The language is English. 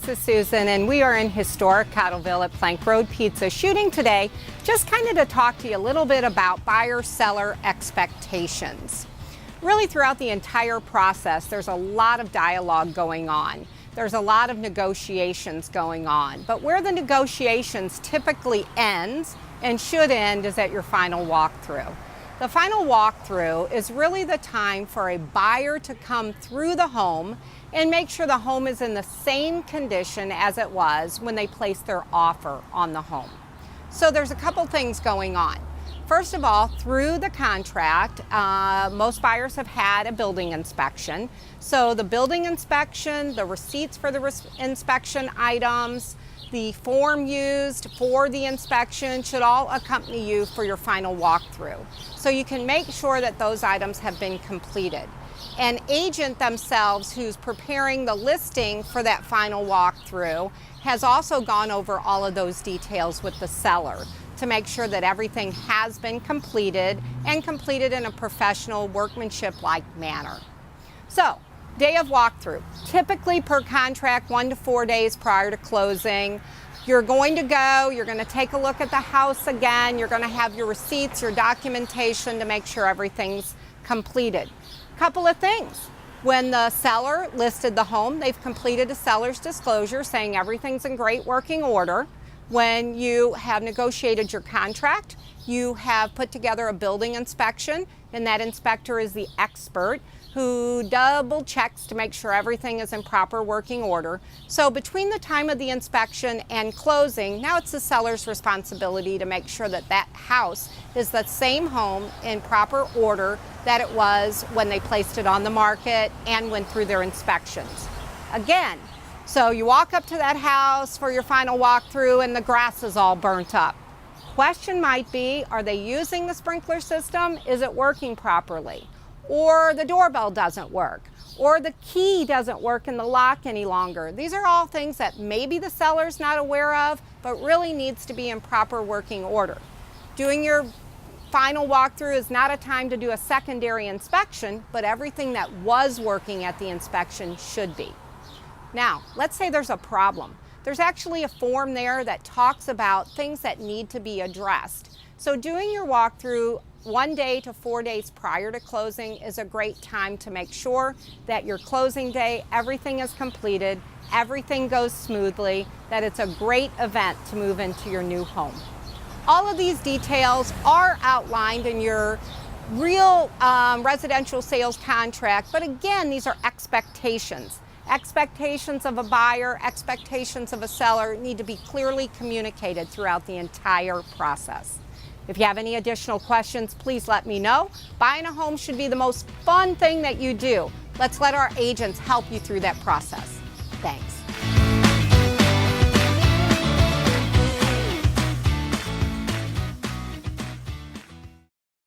this is Susan, and we are in historic Cottleville at Plank Road Pizza shooting today, just kind of to talk to you a little bit about buyer-seller expectations. Really throughout the entire process, there's a lot of dialogue going on. There's a lot of negotiations going on, but where the negotiations typically end and should end is at your final walkthrough. The final walkthrough is really the time for a buyer to come through the home and make sure the home is in the same condition as it was when they placed their offer on the home. So there's a couple things going on. First of all, through the contract, most buyers have had a building inspection. So the building inspection, the receipts for the inspection items, the form used for the inspection should all accompany you for your final walkthrough. So you can make sure that those items have been completed. An agent themselves who's preparing the listing for that final walkthrough has also gone over all of those details with the seller to make sure that everything has been completed and completed in a professional, workmanship-like manner. So, day of walkthrough, typically per contract 1 to 4 days prior to closing. You're going to go, you're going to take a look at the house again, you're going to have your receipts, your documentation to make sure everything's completed. Couple of things. When the seller listed the home, they've completed a seller's disclosure saying everything's in great working order. When you have negotiated your contract, you have put together a building inspection, and that inspector is the expert who double checks to make sure everything is in proper working order. So between the time of the inspection and closing, now it's the seller's responsibility to make sure that that house is the same home in proper order that it was when they placed it on the market and went through their inspections. Again, so you walk up to that house for your final walkthrough and the grass is all burnt up. Question might be, are they using the sprinkler system? Is it working properly? Or the doorbell doesn't work, or the key doesn't work in the lock any longer. These are all things that maybe the seller's not aware of, but really needs to be in proper working order. Doing your final walkthrough is not a time to do a secondary inspection, but everything that was working at the inspection should be. Now, let's say there's a problem. There's actually a form there that talks about things that need to be addressed. So doing your walkthrough 1 day to 4 days prior to closing is a great time to make sure that your closing day, everything is completed, everything goes smoothly, that it's a great event to move into your new home. All of these details are outlined in your real residential sales contract, but again, these are expectations. Expectations of a buyer, expectations of a seller need to be clearly communicated throughout the entire process. If you have any additional questions, please let me know. Buying a home should be the most fun thing that you do. Let's let our agents help you through that process. Thanks.